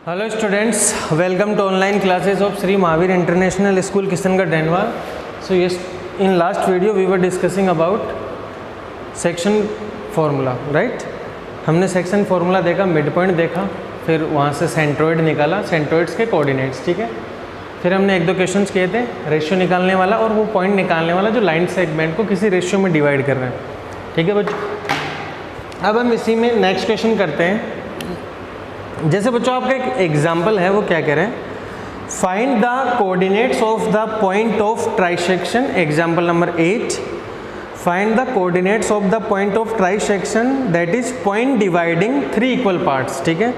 Hello students, welcome to online classes of Shri Mahavir international school Kishangarh Renwal. So yes, in last video we were discussing about section formula, right. हमने section formula देखा, mid point देखा, फिर वहाँ से centroid निकाला, centroids के coordinates, ठीक है. फिर हमने एक दो क्वेश्चंस किए थे, रेशियो निकालने वाला और वो पॉइंट निकालने वाला जो लाइन सेगमेंट को किसी रेशियो में डिवाइड कर रहे हैं, ठीक है बच्चों. अब हम इसी में नेक्स्ट क्वेश्चन करते हैं. जैसे बच्चों आपका एक एग्जाम्पल है, वो क्या कह रहे हैं, find the coordinates of the point of trisection. Example number 8, find the coordinates of the point of trisection that is point dividing 3 equal parts, ठीक है,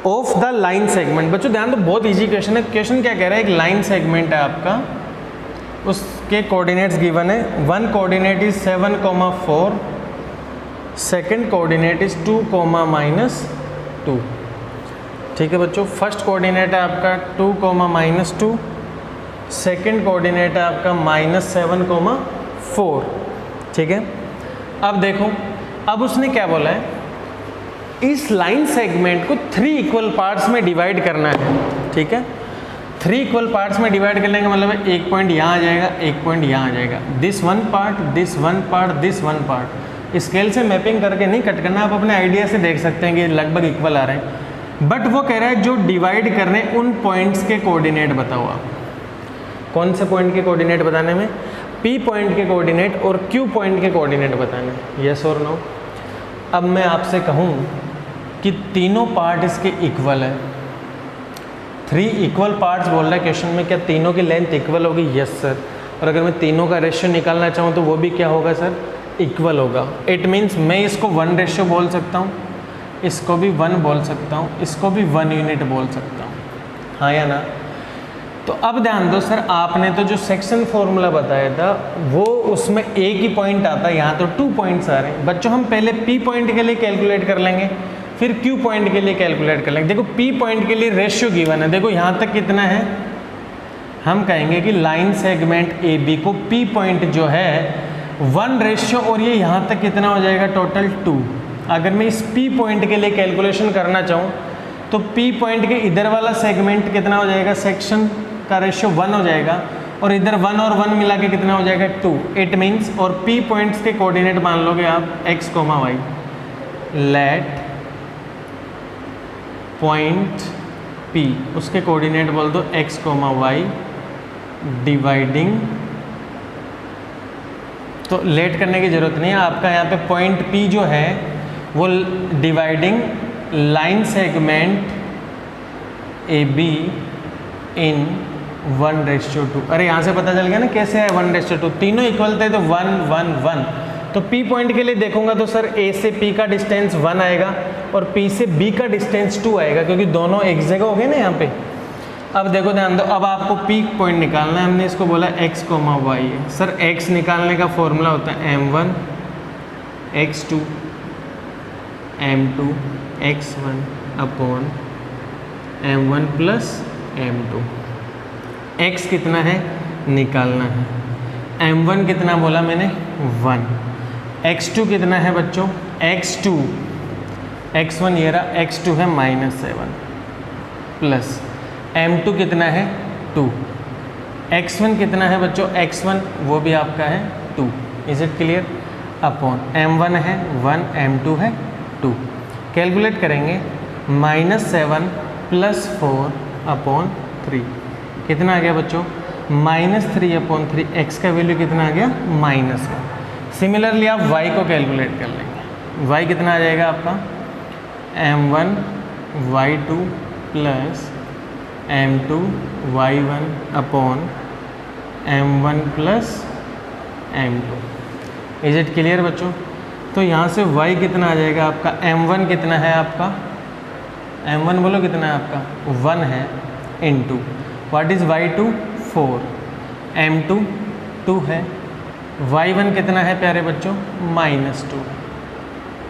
ऑफ द लाइन सेगमेंट. बच्चों ध्यान दो, बहुत इजी क्वेश्चन है. क्वेश्चन क्या कह रहा है, एक लाइन सेगमेंट है आपका, उसके कोऑर्डिनेट्स गिवन है. One coordinate is 7,4, second coordinate is 2,-2, ठीक है बच्चों. फर्स्ट कोऑर्डिनेट है आपका 2,-2, सेकेंड कोऑर्डिनेट है आपका -7,4, ठीक है. अब देखो, अब उसने क्या बोला है, इस लाइन सेगमेंट को 3 इक्वल पार्ट्स में डिवाइड करना है, ठीक है. 3 इक्वल पार्ट्स में डिवाइड करने का मतलब है एक पॉइंट यहाँ आ जाएगा, एक पॉइंट यहाँ आ जाएगा, this one part, this one part, this one part. Scale से मैपिंग करके नहीं कट करना, आप अपने आइडिया से देख सकते हैं कि लगभग इक्वल आ रहे हैं. बट वो कह रहा है जो डिवाइड करने उन पॉइंट्स के कोऑर्डिनेट बताओ आप. कौन से पॉइंट के कोऑर्डिनेट बताने में, P पॉइंट के कोऑर्डिनेट और Q पॉइंट के कोऑर्डिनेट बताने, यस और नो. अब मैं आपसे कहूँ कि तीनों पार्ट इसके इक्वल है, 3 इक्वल पार्ट्स बोल रहा है क्वेश्चन में, क्या तीनों की लेंथ इक्वल होगी? Yes sir. और अगर मैं तीनों का रेशियो निकालना चाहूँ तो वो भी क्या होगा सर, इक्वल होगा. इट मीन्स मैं इसको 1 रेशियो बोल सकता हूँ, इसको भी 1 बोल सकता हूँ, इसको भी 1 यूनिट बोल सकता हूँ, हाँ या ना. तो अब ध्यान दो सर, आपने तो जो सेक्शन फॉर्मूला बताया था वो उसमें एक ही पॉइंट आता है, यहाँ तो 2 पॉइंट्स आ रहे हैं. बच्चों हम पहले P पॉइंट के लिए कैलकुलेट कर लेंगे, फिर Q पॉइंट के लिए कैलकुलेट कर लेंगे. देखो P पॉइंट के लिए रेशियो गिवन है, देखो यहाँ तक कितना है, हम कहेंगे कि लाइन सेगमेंट AB को P पॉइंट जो है 1 रेशियो, और ये यहाँ तक कितना हो जाएगा, टोटल 2. अगर मैं इस P पॉइंट के लिए कैलकुलेशन करना चाहूँ तो P पॉइंट के इधर वाला सेगमेंट कितना हो जाएगा, सेक्शन का रेशियो 1 हो जाएगा, और इधर 1 और 1 मिला के कितना हो जाएगा, 2. इट मीन्स, और P पॉइंट्स के कोऑर्डिनेट मान लोगे आप x, y. Let point P, उसके कोऑर्डिनेट बोल दो x, y डिवाइडिंग. तो लेट करने की जरूरत नहीं है आपका, यहाँ पे पॉइंट P जो है वो डिवाइडिंग लाइन सेगमेंट AB इन 1:2. अरे यहाँ से पता चल गया ना कैसे है 1:2, तीनों इक्वल थे तो 1, 1, 1. तो P पॉइंट के लिए देखूंगा तो सर A से P का डिस्टेंस 1 आएगा और P से B का डिस्टेंस 2 आएगा, क्योंकि दोनों एक जगह हो गए ना यहाँ पे. अब देखो ध्यान दो, अब आपको P पॉइंट निकालना है, हमने इसको बोला x, y है. सर x निकालने का फॉर्मूला होता है m1 x2 m2 x1 upon m1 plus m2. x कितना है निकालना है, m1 कितना बोला मैंने 1, x2 कितना है बच्चों, x2, x1 ये रहा, x2 है -7 प्लस m2 कितना है 2, x1 कितना है बच्चों, x1 वो भी आपका है 2. Is it clear. Upon m1 है 1, m2 है 2. कैलकुलेट करेंगे, -7 + 4 अपॉन 3 कितना आ गया बच्चों, -3 अपॉन 3. x का वैल्यू कितना आ गया, -1. सिमिलरली आप y को कैलकुलेट कर लेंगे, y कितना आ जाएगा आपका, m1 y2 plus m2 y1 upon m1 plus m2. Is it clear बच्चों. तो यहाँ से y कितना आ जाएगा आपका, m1 कितना है आपका, m1 बोलो कितना है आपका 1 है, into what is y2 4, m2 2 है, y1 कितना है प्यारे बच्चों -2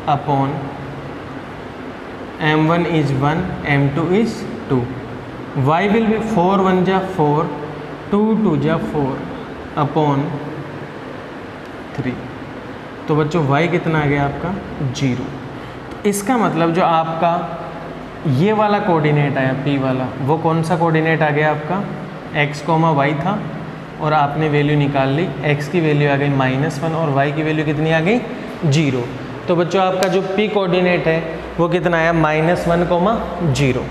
upon m1 is 1, m2 is 2. y will B 4 1 जा 4, 2 2 जा 4 अपॉन 3. तो बच्चों y कितना आ गया आपका 0. तो इसका मतलब जो आपका ये वाला कोऑर्डिनेट आया P वाला, वो कौन सा कोऑर्डिनेट आ गया आपका, x, y था, और आपने वैल्यू निकाल ली, x की वैल्यू आ गई -1 और y की वैल्यू कितनी आ गई 0। तो बच्चों आपका जो P कोऑर्डिनेट है वो कितना आया -1, 0।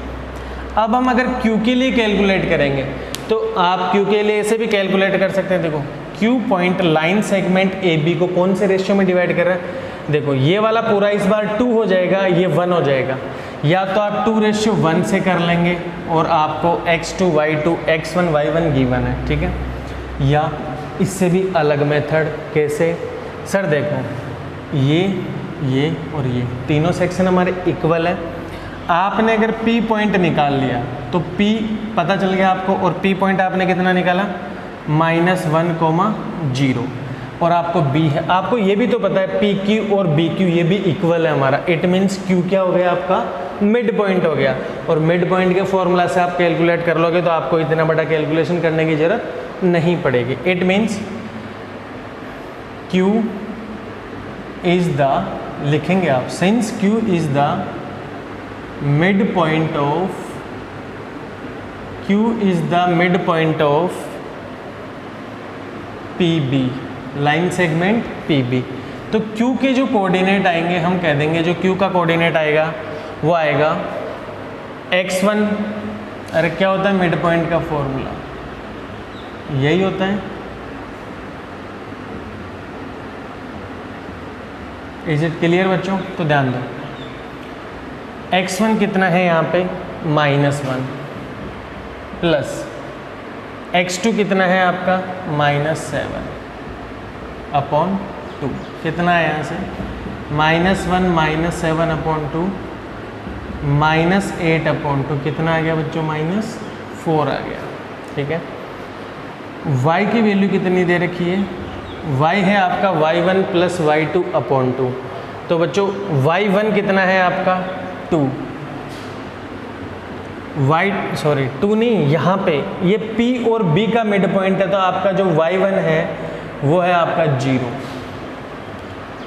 अब हम अगर Q के लिए कैलकुलेट करेंगे तो आप Q के लिए ऐसे भी कैलकुलेट कर सकते हैं। देखो Q point line segment AB को कौन से रेशियो में डिवाइड कर रहा है, देखो ये वाला पूरा इस बार 2 हो जाएगा, ये 1 हो जाएगा, या तो आप 2:1 से कर लेंगे और आपको x2 y2 x1 y1 given है, ठीक है, या इससे भी अलग मेथड। कैसे सर, देखो ये और ये तीनों सेक्शन हमारे इक्वल है, आपने अगर P पॉइंट निकाल लिया तो P पता चल गया आपको, और P पॉइंट आपने कितना निकाला -1, 0, और आपको B है, आपको ये भी तो पता है PQ और BQ ये भी इक्वल है हमारा, इट मीन्स Q क्या हो गया आपका, मिड पॉइंट हो गया, और मिड पॉइंट के फॉर्मूला से आप कैलकुलेट कर लोगे तो आपको इतना बड़ा कैलकुलेशन करने की ज़रूरत नहीं पड़ेगी। It means Q is the, लिखेंगे आप, since Q is the mid point of, Q is the mid point of PB, line segment PB। तो Q के जो कोऑर्डिनेट आएंगे हम कह देंगे, जो Q का कोऑर्डिनेट आएगा वो आएगा x1, अरे क्या होता है मिड पॉइंट का फॉर्मूला, यही होता है, इज इट क्लियर बच्चों। तो ध्यान दो, x1 कितना है यहाँ पे -1, प्लस x2 कितना है आपका -7 अपॉन 2, कितना है यहाँ से -1 -7 अपॉन 2 -8 अपॉन 2, कितना आ गया बच्चों -4 आ गया, ठीक है। y की वैल्यू कितनी दे रखी है, y है आपका y1 + y2 अपॉन 2, तो बच्चों y1 कितना है आपका 2, टू नहीं, यहाँ पे ये P और B का मिड पॉइंट है, तो आपका जो y1 है वो है आपका 0,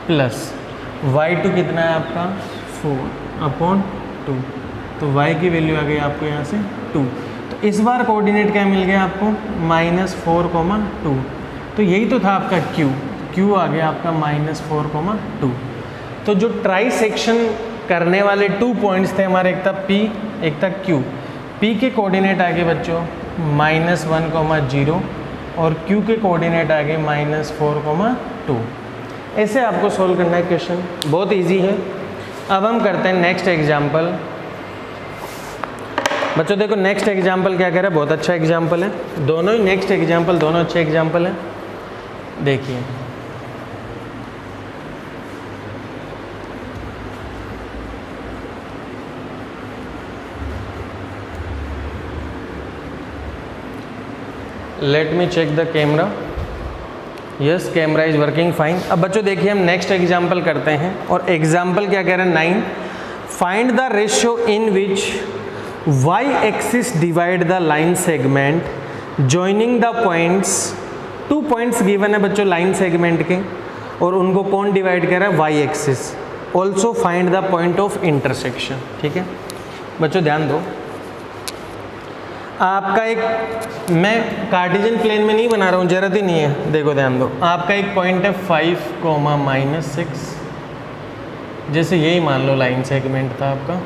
प्लस y2 कितना है आपका 4 अपॉन 2, तो y की वैल्यू आ गई आपको यहाँ से 2। तो इस बार कोऑर्डिनेट क्या मिल गया आपको -4, 2, तो यही तो था आपका Q आ गया आपका -4, 2। तो जो ट्राई सेक्शन करने वाले 2 पॉइंट्स थे हमारे, एक था P एक था Q, P के कोऑर्डिनेट आ गए बच्चों -1, 0 और Q के कोऑर्डिनेट आ गए -4, 2। ऐसे आपको सोल्व करना है क्वेश्चन, बहुत इजी है। अब हम करते हैं नेक्स्ट एग्जाम्पल। बच्चों देखो नेक्स्ट एग्जाम्पल क्या कह रहा है, बहुत अच्छा एग्जाम्पल है, दोनों ही नेक्स्ट एग्जाम्पल दोनों अच्छे एग्जाम्पल हैं। देखिए let me check the camera, yes camera is working fine. अब बच्चों देखिए हम नेक्स्ट एग्जाम्पल करते हैं, और एग्जाम्पल क्या कह रहे हैं 9, find the ratio in which y axis divide the line segment joining the points. 2 points given है बच्चों लाइन सेगमेंट के, और उनको कौन डिवाइड कर रहा है y axis. Also find the point of intersection, ठीक है बच्चों ध्यान दो। आपका एक, मैं कार्टेशियन प्लेन में नहीं बना रहा हूँ, जरूरत ही नहीं है, देखो ध्यान दो, आपका एक पॉइंट है 5, -6, जैसे यही मान लो लाइन सेगमेंट था आपका,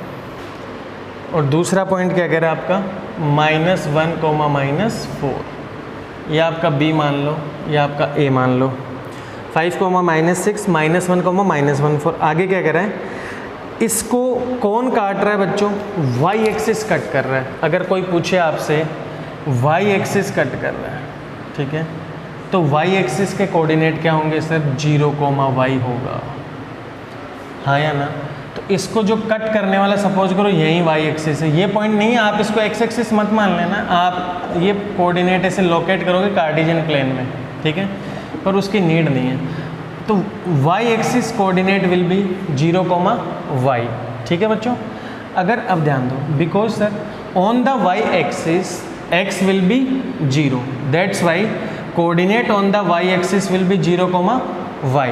और दूसरा पॉइंट क्या कह रहा है आपका -1, -4, या आपका B मान लो या आपका A मान लो। 5, -6, -1, -14, आगे क्या कह रहा है, इसको कौन काट रहा है बच्चों, y एक्सिस कट कर रहा है। अगर कोई पूछे आपसे y एक्सिस कट कर रहा है, ठीक है, तो y एक्सिस के कोऑर्डिनेट क्या होंगे सर, 0, y होगा, हाँ या ना। तो इसको जो कट करने वाला सपोज करो यही y एक्सिस है, ये पॉइंट नहीं है, आप इसको x एक्सिस मत मान लेना, आप ये कोऑर्डिनेट ऐसे लोकेट करोगे कार्टेशियन प्लेन में, ठीक है, पर उसकी नीड नहीं है। तो y axis coordinate will be 0, y, ठीक है बच्चों। अगर अब ध्यान दो, because sir on the y axis x will be 0, that's y coordinate on the y axis will be 0, y,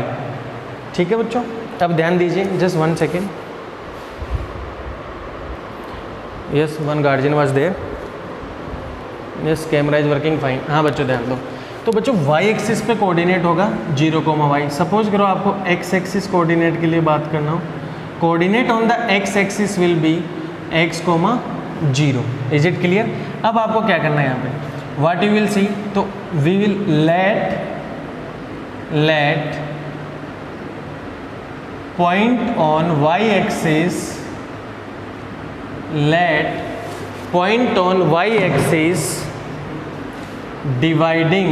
ठीक है बच्चों। अब ध्यान दीजिए, just 1 second. Yes, one guardian was there. Yes, camera is working fine. हाँ बच्चों ध्यान दो। तो बच्चों वाई एक्सिस पे कोऑर्डिनेट होगा 0, सपोज करो आपको एक्स एक्सिस कोऑर्डिनेट के लिए बात करना हो, coordinate on the x axis will B x, 0। Is it clear? अब आपको क्या करना है यहाँ पे, व्हाट यू विल सी, तो we will let point on y axis, let point on y axis dividing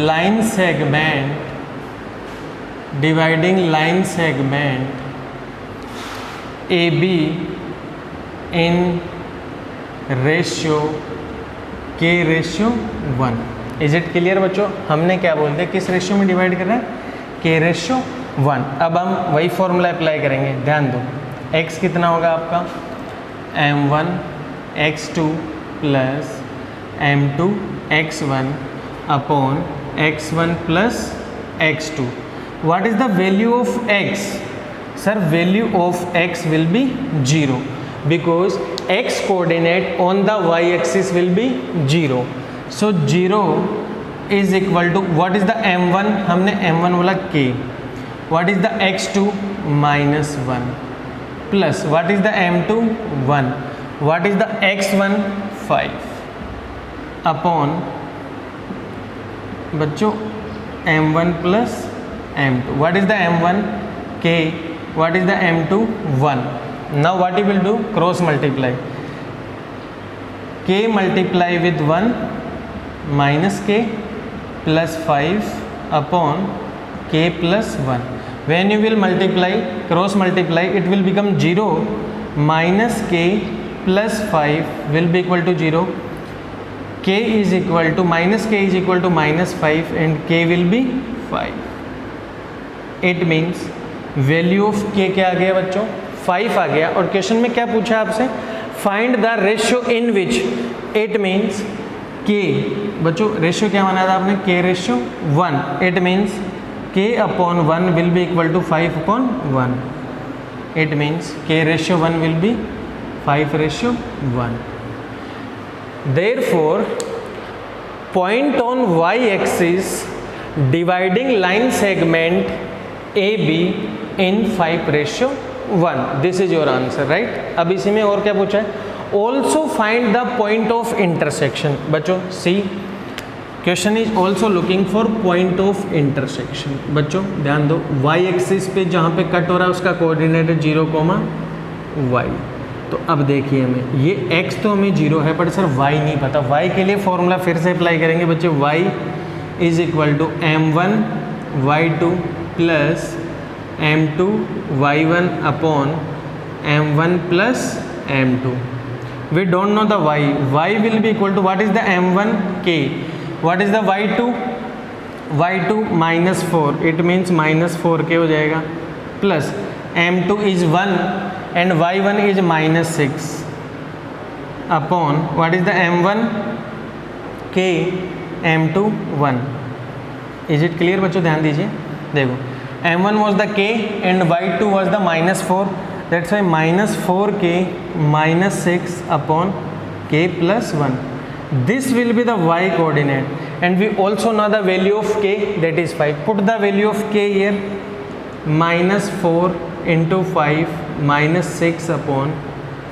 line segment AB in ratio k/1। Is it clear बच्चों? हमने क्या बोलते हैं, किस रेशियो में डिवाइड कर रहे हैं, k/1। अब हम वही फॉर्मूला अप्लाई करेंगे, ध्यान दो। x कितना होगा आपका, m1 x2 plus m2 x1 upon x1 plus x2। What is the value of x? Sir value of x will be 0 because x coordinate on the y axis will be 0। So 0 is equal to what is the m1, हमने m1 बोला k, what is the x2 -1 plus what is the m2 1, what is the x1 5 upon बच्चों m1 plus m2, what is the m1 k, what is the m2 1। Now what you will do, cross multiply, k multiply with 1 minus k plus 5 upon k plus 1। when you will multiply, cross multiply, it will become 0 minus k plus 5 will be equal to 0, k is equal to minus k is equal to minus 5 and k will be 5। it means value of k क्या आ गया बच्चों, 5 आ गया। और question में क्या पूछा आपसे, find the ratio in which, it means k, बच्चों रेशियो क्या माना था आपने, k/1। It means k upon 1 will be equal to 5 upon 1। It means k/1 will be 5/1। Therefore point on y axis dividing line segment AB in 5/1। This is your answer, right. अब इसी में और क्या पूछा है, also find the point of intersection. बच्चों see question is also looking for point of intersection. बच्चों ध्यान दो, y एक्सिस पे जहाँ पे कट हो रहा है उसका कोऑर्डिनेट है 0, y। तो अब देखिए हमें ये x तो हमें 0 है बट सर y नहीं पता। y के लिए फॉर्मूला फिर से अप्लाई करेंगे बच्चे, y is equal to m1 y2 plus m2 y1 upon m1 plus m2। We don't know the y will be equal to what is the m1 k, what is the y2 -4, it means -4k हो जाएगा, plus m2 is 1 and y1 is -6 upon what is the m1 k, m2 1। Is it clear बच्चों? ध्यान दीजिए, देखो m1 was the k and y2 was the -4, that's why -4k -6 upon k plus 1। This will be the y coordinate and we also know the value of k, that is 5. Put the value of k here, -4 into 5 -6 upon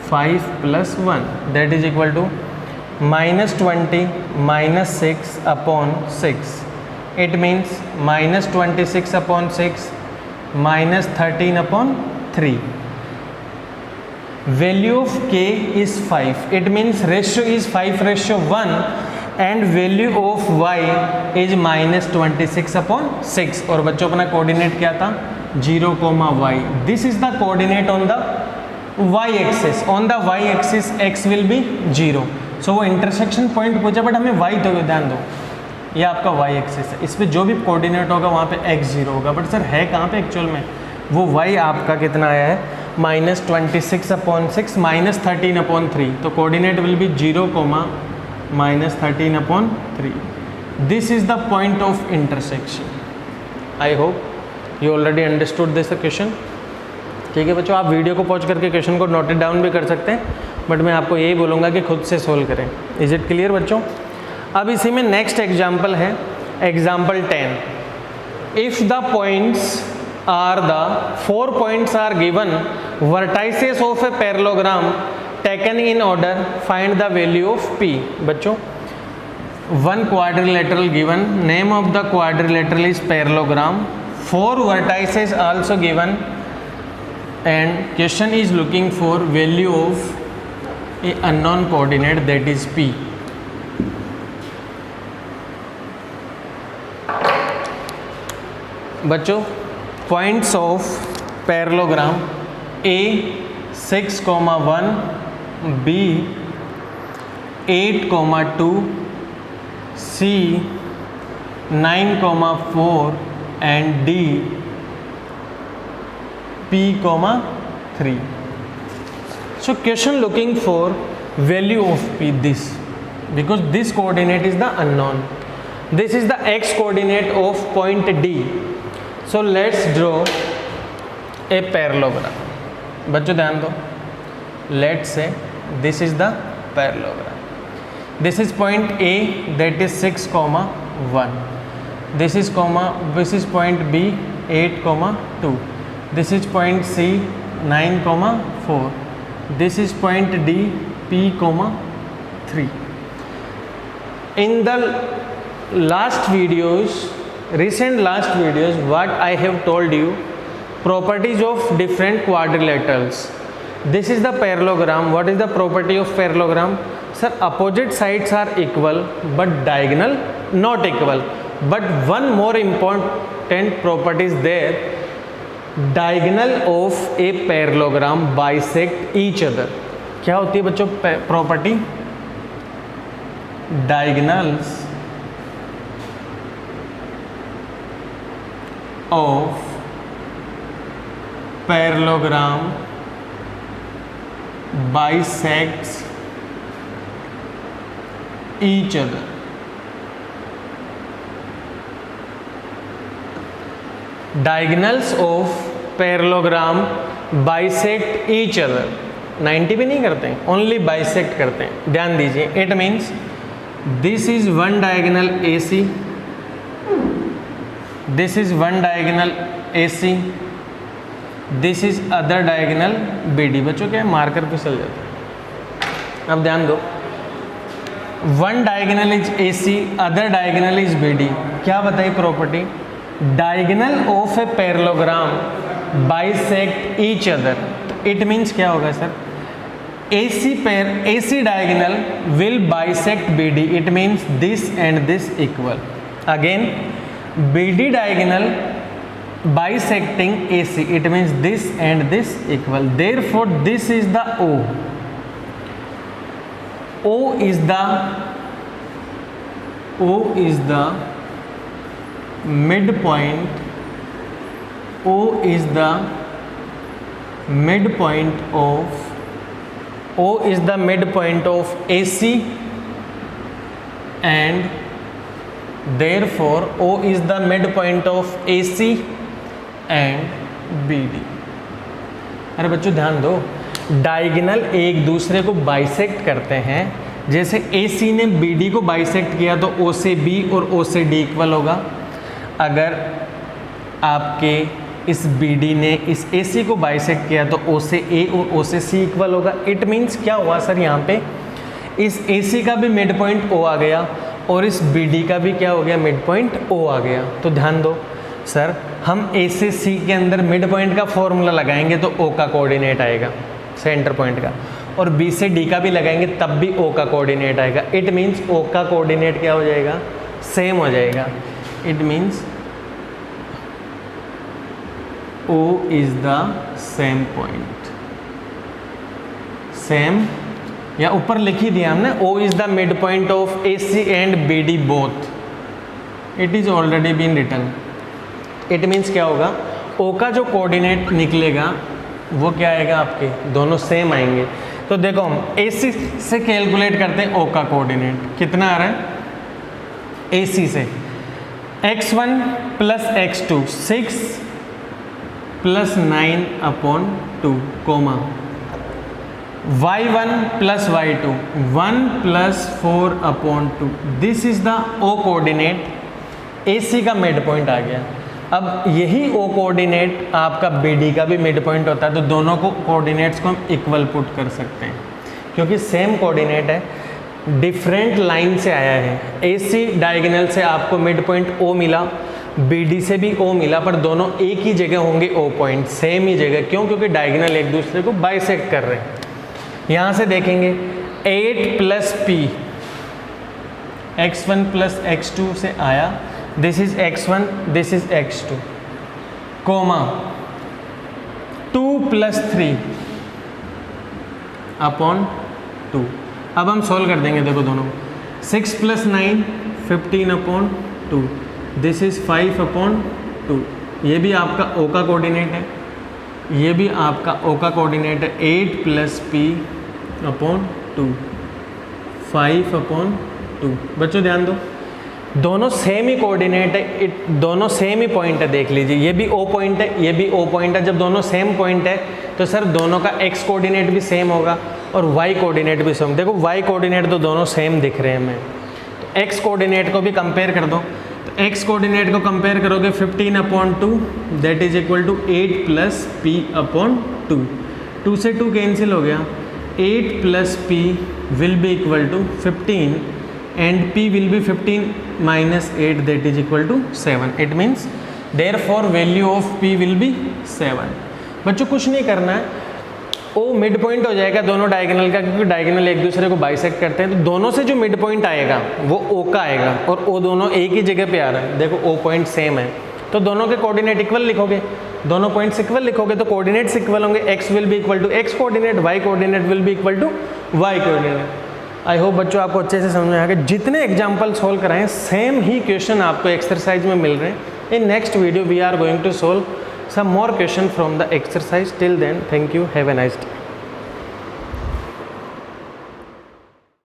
5 plus 1, that is equal to -20 -6 upon 6. It means -26 upon 6 -13 upon 3. Value of k is 5. It means ratio is 5/1 and value of y is -26 upon 6। और बच्चों अपना coordinate क्या था, 0, y। This is the coordinate on the y axis. On the y axis x will be 0। सो वो intersection point पूछा but हमें y तो ध्यान दो, ये आपका y एक्सिस है, इस पर जो भी कोऑर्डिनेट होगा वहाँ पे x 0 होगा। बट सर है कहाँ पे एक्चुअल में, वो y आपका कितना आया है, -26 अपॉन 6 -13 अपॉन 3। तो coordinate will be 0, -13 upon 3। This is the point of intersection. I hope you already understood this question. ठीक है बच्चों, आप वीडियो को पॉज करके क्वेश्चन को नोट डाउन भी कर सकते हैं, बट मैं आपको यही बोलूँगा कि खुद से सोल्व करें। इज इट क्लियर बच्चों? अब इसी में नेक्स्ट एग्जाम्पल है example 10। If the points are the 4 points are given vertices of a parallelogram taken in order, find the value of p। बच्चों, one quadrilateral given, name of the quadrilateral is parallelogram, 4 vertices also given, and question is looking for value of a unknown coordinate, that is p। बच्चों, points of parallelogram A 6,1, B 8,2, C 9,4 and D P,3। So question looking for value of P, this, because this coordinate is the unknown. This is the x coordinate of point D. So let's draw a parallelogram। बच्चों ध्यान दो, let's say this is the parallelogram, this is point A, that is 6,1, this is point B 8,2, this is point C 9,4, this is point D P,3। in the recent last videos what I have told you, properties of different quadrilaterals. This is the parallelogram. What is the property of parallelogram? Sir, opposite sides are equal but diagonal not equal, but one more important property is there, diagonal of a parallelogram bisect each other। क्या होती है बच्चों property? diagonals of parallelogram bisects each other। diagonals of parallelogram bisect each other, 90 भी नहीं करते हैं, only bisect करते हैं। ध्यान दीजिए, it means this is one diagonal AC, this is one diagonal AC, this is other diagonal BD। बच्चों क्या मार्कर पे चल जाता है, अब ध्यान दो, one diagonal is AC, other diagonal is BD। क्या बताई property? diagonal of a parallelogram bisect each other। तो इट मीन्स क्या होगा sir? AC diagonal will bisect BD, it means this and this equal। again BD diagonal bisecting AC, it means this and this equal, therefore this is the O is the midpoint, O is the midpoint of AC, and therefore O is the midpoint of AC and BD। अरे बच्चों ध्यान दो, diagonal एक दूसरे को bisect करते हैं, जैसे AC ने BD को बाइसेक्ट किया तो O से B और O से D इक्वल होगा। अगर आपके इस BD ने इस AC को बाइसेक्ट किया तो O से A और O से C इक्वल होगा। इट मीन्स क्या हुआ सर, यहाँ पे इस AC का भी मिड पॉइंट O आ गया और इस BD का भी क्या हो गया, मिड पॉइंट O आ गया। तो ध्यान दो सर, हम A से C के अंदर मिड पॉइंट का फॉर्मूला लगाएंगे तो O का कोऑर्डिनेट आएगा सेंटर पॉइंट का, और B से D का भी लगाएंगे तब भी O का कोऑर्डिनेट आएगा। इट मीन्स O का कोऑर्डिनेट क्या हो जाएगा, सेम हो जाएगा। It means O is the same point, same, या ऊपर लिख ही दिया हमने, O is the mid point of AC and BD both, it is already been written. इट मीन्स क्या होगा, O का जो कोऑर्डिनेट निकलेगा वो क्या आएगा, आपके दोनों सेम आएंगे। तो देखो हम AC से कैलकुलेट करते हैं O का कोऑर्डिनेट, कितना आ रहा है AC से, x1 plus x2 6 plus 9/2 comma y1 plus y2 1 plus 4/2। This is the O coordinate, AC का मिड पॉइंट आ गया। अब यही ओ कोऑर्डिनेट आपका BD का भी मिड पॉइंट होता है, तो दोनों को कोऑर्डिनेट्स को हम इक्वल पुट कर सकते हैं क्योंकि सेम कोऑर्डिनेट है, डिफरेंट लाइन से आया है। AC डायगोनल से आपको मिड पॉइंट O मिला, BD से भी O मिला, पर दोनों एक ही जगह होंगे O पॉइंट, सेम ही जगह। क्यों? क्योंकि डायगोनल एक दूसरे को बाइसेक्ट कर रहे हैं। यहाँ से देखेंगे 8 plus P x1 plus x2 से आया, this is x1 this is x2 comma 2 plus 3/2। अब हम सॉल्व कर देंगे, देखो दोनों 6 प्लस 9 15/2, दिस इज 5/2। ये भी आपका O का कोऑर्डिनेट है, ये भी आपका O का कोऑर्डिनेट है। 8 प्लस P/2 5/2। बच्चों ध्यान दो, दोनों सेम ही कोऑर्डिनेट है, दोनों सेम ही पॉइंट है। देख लीजिए, ये भी O पॉइंट है, ये भी O पॉइंट है। जब दोनों सेम पॉइंट है तो सर दोनों का x कोऑर्डिनेट भी सेम होगा और y कोऑर्डिनेट भी सेम। देखो y कोऑर्डिनेट तो दोनों सेम दिख रहे हैं हमें, तो x कोऑर्डिनेट को भी कंपेयर कर दो। तो x कोऑर्डिनेट को कंपेयर करोगे 15/2 that is equal to 8 plus P/2। 2 से 2 कैंसिल हो गया, 8 plus P will be equal to 15 and P will be 15 minus 8 that is equal to 7। it means therefore value of P will be 7। बच्चों कुछ नहीं करना है, O mid point हो जाएगा दोनों डायगोनल का, क्योंकि डायगोनल एक दूसरे को बाइसेक्ट करते हैं। तो दोनों से जो मिड पॉइंट आएगा वो O का आएगा, और O दोनों एक ही जगह पे आ रहा है। देखो O पॉइंट सेम है, तो दोनों के कोऑर्डिनेट इक्वल लिखोगे, दोनों पॉइंट्स इक्वल लिखोगे तो कोऑर्डिनेट्स इक्वल होंगे। x will be equal to x coordinate, y coordinate will be equal to y coordinate. I hope बच्चों आपको अच्छे से समझ में आ गया। जितने एग्जाम्पल सोल्व कराएं सेम ही क्वेश्चन आपको एक्सरसाइज में मिल रहे हैं। In next video we are going to solve some more question from the exercise. Till then, thank you, have a nice day.